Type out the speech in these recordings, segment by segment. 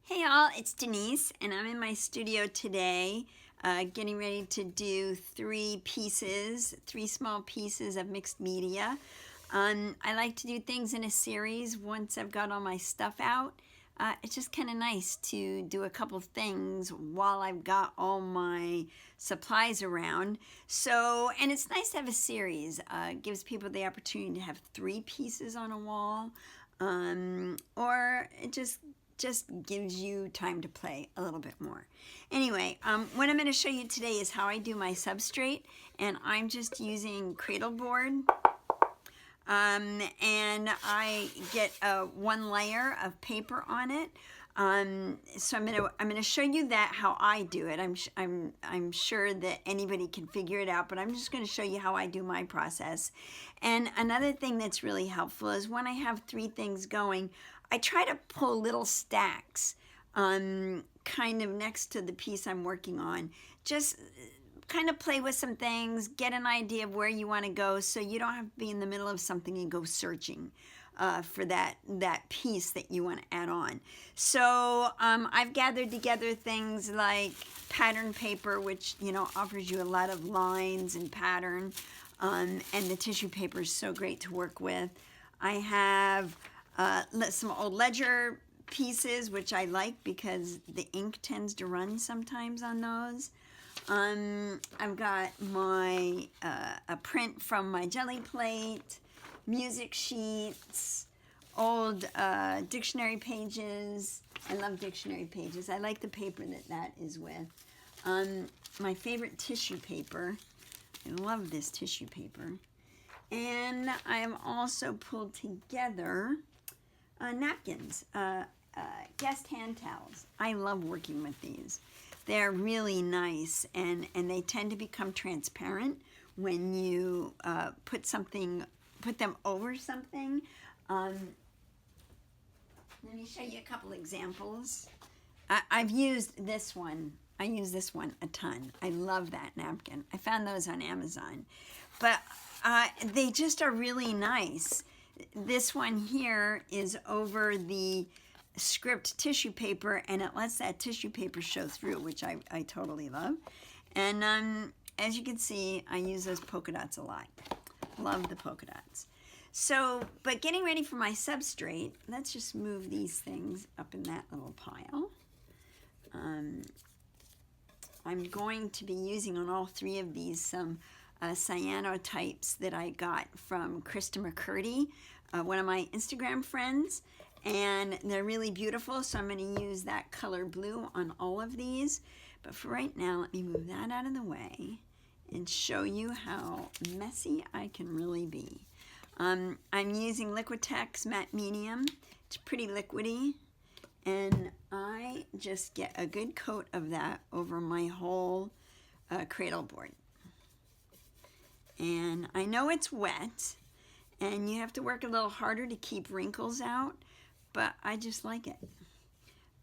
Hey all, it's Denise and I'm in my studio today getting ready to do three small pieces of mixed media. I like to do things in a series once I've got all my stuff out. It's just kind of nice to do a couple things while I've got all my supplies around. And it's nice to have a series. It gives people the opportunity to have three pieces on a wall, or it just gives you time to play a little bit more. Anyway, what I'm going to show you today is how I do my substrate, and I'm just using cradle board. And I get one layer of paper on it. So I'm gonna show you that how I do it. I'm sure that anybody can figure it out, but I'm just gonna show you how I do my process. And another thing that's really helpful is when I have three things going, I try to pull little stacks kind of next to the piece I'm working on. Just kind of play with some things, get an idea of where you want to go so you don't have to be in the middle of something and go searching for that piece that you want to add on. So I've gathered together things like pattern paper, which offers you a lot of lines and pattern, and the tissue paper is so great to work with. I have some old ledger pieces, which I like because the ink tends to run sometimes on those. I've got my a print from my jelly plate, music sheets, old dictionary pages. I love dictionary pages. I like the paper that is with. My favorite tissue paper. I love this tissue paper. And I have also pulled together napkins, guest hand towels. I love working with these. They're really nice, and they tend to become transparent when you put them over something. Let me show you a couple examples. I've used this one. I use this one a ton. I love that napkin. I found those on Amazon, but they just are really nice. This one here is over the script tissue paper, and it lets that tissue paper show through, which I totally love. And as you can see, I use those polka dots a lot. Love the polka dots. So, but getting ready for my substrate, let's just move these things up in that little pile. I'm going to be using on all three of these some cyanotypes that I got from Krista McCurdy, one of my Instagram friends, and they're really beautiful, so I'm going to use that color blue on all of these. But for right now, let me move that out of the way and show you how messy I can really be. I'm using Liquitex Matte Medium. It's pretty liquidy, and I just get a good coat of that over my whole cradle board. And I know it's wet, and you have to work a little harder to keep wrinkles out, but I just like it.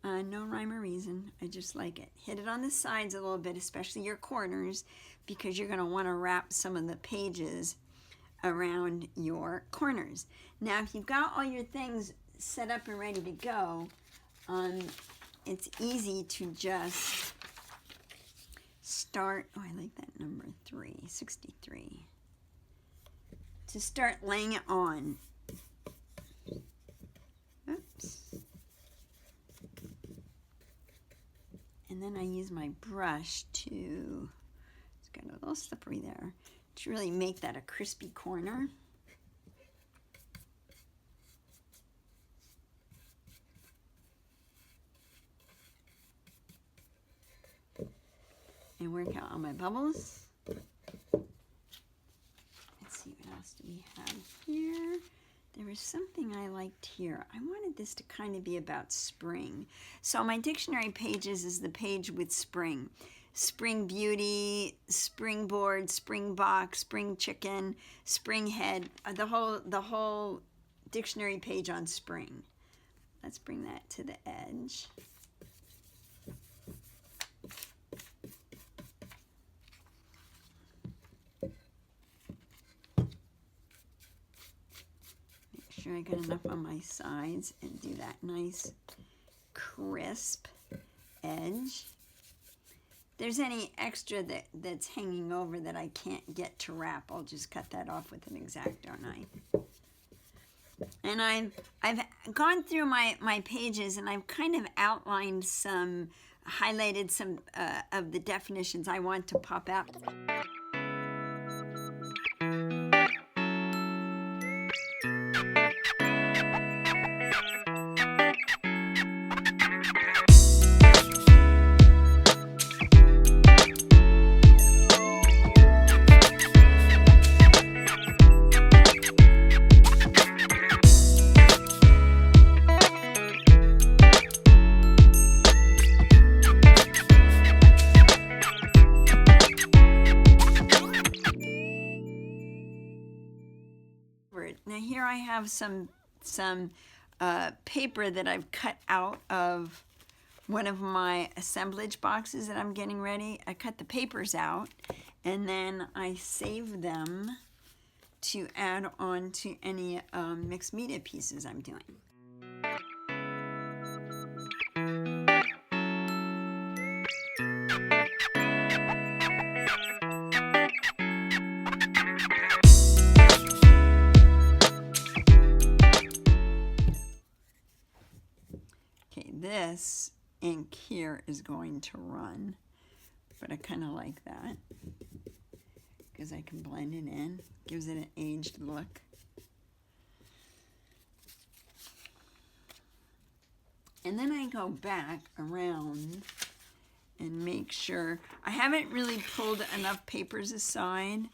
No rhyme or reason, I just like it. Hit it on the sides a little bit, especially your corners, because you're gonna wanna wrap some of the pages around your corners. Now, if you've got all your things set up and ready to go, it's easy to just start, oh, I like that number 63, to start laying it on. Oops. And then I use my brush to, it's got a little slippery there, to really make that a crispy corner. And work out all my bubbles. Let's see, what else do we have here? There was something I liked here. I wanted this to kind of be about spring. So my dictionary pages is the page with spring. Spring beauty, springboard, spring box, spring chicken, spring head, the whole dictionary page on spring. Let's bring that to the edge. Make sure I got enough on my sides and do that nice crisp edge. If there's any extra that's hanging over that I can't get to wrap, I'll just cut that off with an X-Acto knife. And I've gone through my pages, and I've kind of outlined some, highlighted some of the definitions I want to pop out. Now here I have some paper that I've cut out of one of my assemblage boxes that I'm getting ready. I cut the papers out, and then I save them to add on to any mixed media pieces I'm doing. This ink here is going to run, but I kind of like that because I can blend it in, gives it an aged look. And then I go back around and make sure, I haven't really pulled enough papers aside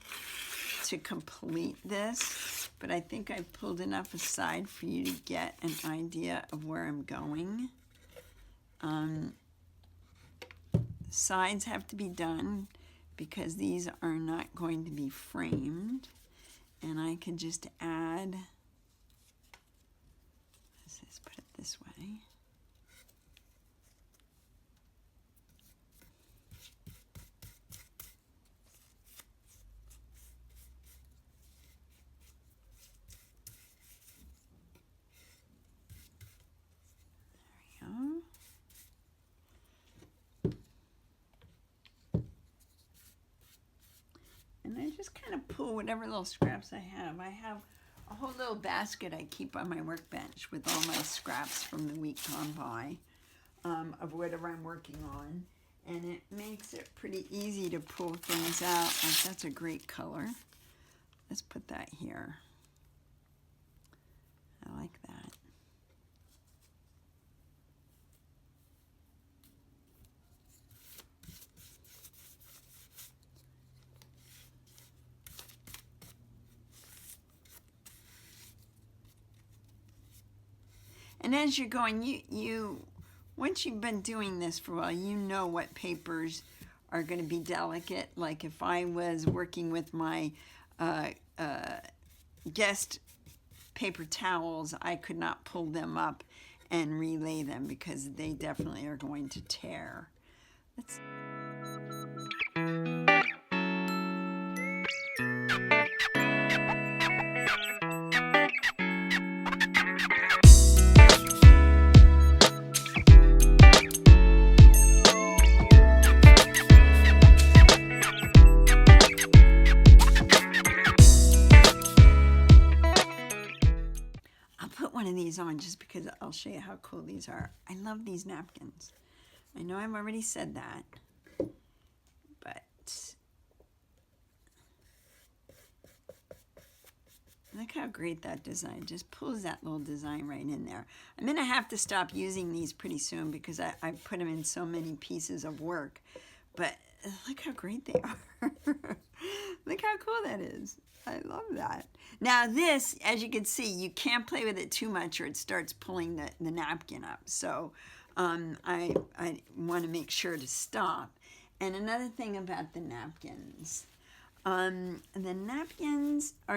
to complete this, but I think I've pulled enough aside for you to get an idea of where I'm going. Sides have to be done because these are not going to be framed, and I can just add, let's just put it this way. And I just kind of pull whatever little scraps I have. I have a whole little basket I keep on my workbench with all my scraps from the week gone by of whatever I'm working on. And it makes it pretty easy to pull things out. Like, that's a great color. Let's put that here. I like that. And as you're going, you once you've been doing this for a while, you know what papers are going to be delicate. Like if I was working with my guest paper towels, I could not pull them up and relay them because they definitely are going to tear. On just because I'll show you how cool these are. I love these napkins. I know I've already said that, but look how great that design just pulls that little design right in there. I'm gonna have to stop using these pretty soon because I put them in so many pieces of work, but look how great they are. Look how cool that is. I love that. Now this, as you can see, you can't play with it too much or it starts pulling the napkin up. So I want to make sure to stop. And another thing about the napkins are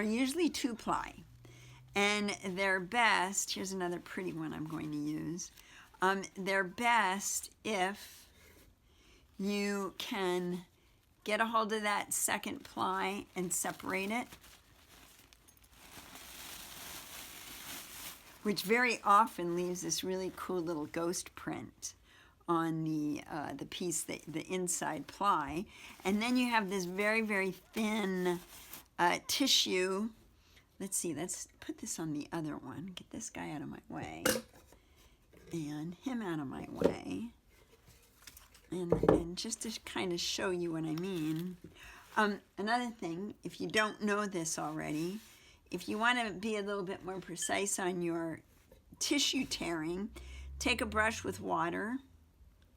usually 2-ply. And they're best, here's another pretty one I'm going to use. They're best if you can get a hold of that second ply and separate it. which very often leaves this really cool little ghost print on the piece, the inside ply. And then you have this very, very thin tissue. Let's see, let's put this on the other one. Get this guy out of my way and him out of my way. And just to kind of show you what I mean. Another thing, if you don't know this already, if you want to be a little bit more precise on your tissue tearing, take a brush with water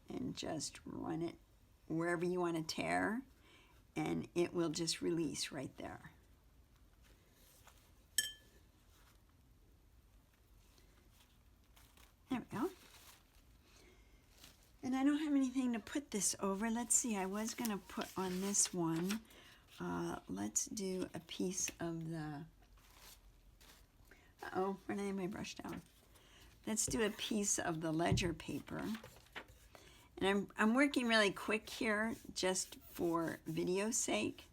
and just run it wherever you want to tear, and it will just release right there. There we go. And I don't have anything to put this over. Let's see, I was going to put on this one, let's do a piece of the, uh-oh, where did I lay my brush down? Let's do a piece of the ledger paper. And I'm working really quick here just for video's sake.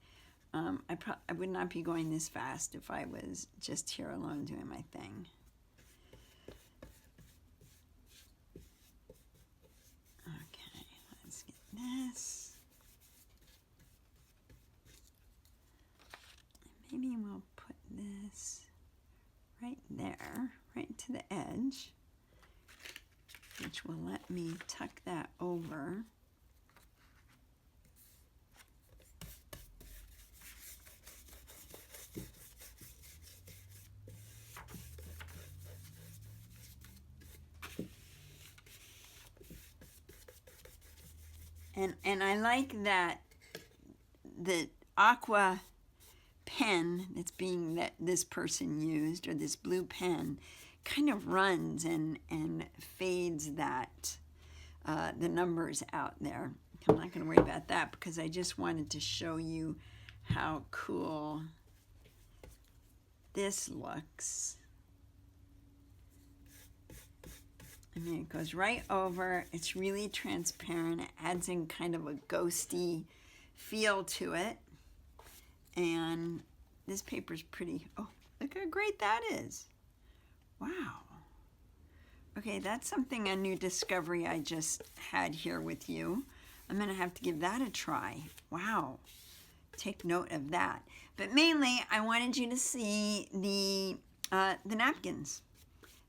I would not be going this fast if I was just here alone doing my thing. Okay, let's get this. Maybe we'll put this right there, right to the edge, which will let me tuck that over. And I like that the aqua pen that this person used, or this blue pen, kind of runs and fades that the numbers out there. I'm not going to worry about that because I just wanted to show you how cool this looks. I mean, it goes right over. It's really transparent. It adds in kind of a ghosty feel to it. And this paper's pretty. Oh, look how great that is. Wow. Okay, that's something, a new discovery I just had here with you. I'm going to have to give that a try. Wow. Take note of that. But mainly, I wanted you to see the napkins,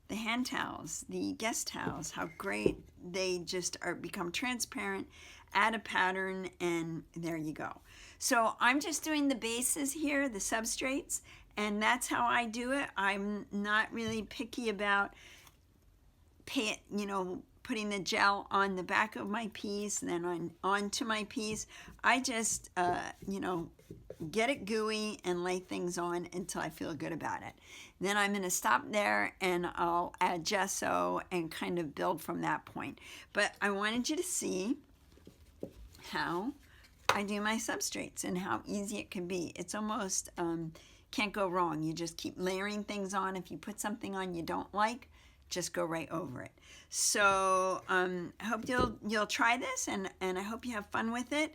the hand towels, the guest towels, how great they just become transparent, add a pattern, and there you go. So I'm just doing the bases here, the substrates, and that's how I do it. I'm not really picky about putting the gel on the back of my piece and then onto my piece. I just, get it gooey and lay things on until I feel good about it. Then I'm going to stop there and I'll add gesso and kind of build from that point. But I wanted you to see how I do my substrates and how easy it can be. It's almost can't go wrong. You just keep layering things on. If you put something on you don't like, just go right over it. So I hope you'll try this, and I hope you have fun with it.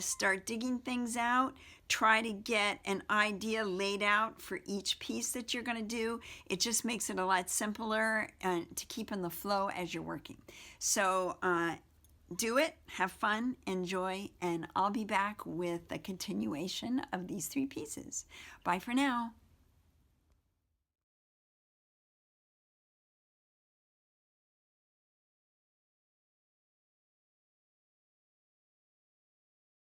Start digging things out. Try to get an idea laid out for each piece that you're going to do. It just makes it a lot simpler to keep in the flow as you're working. So do it, have fun, enjoy, and I'll be back with a continuation of these 3 pieces. Bye for now.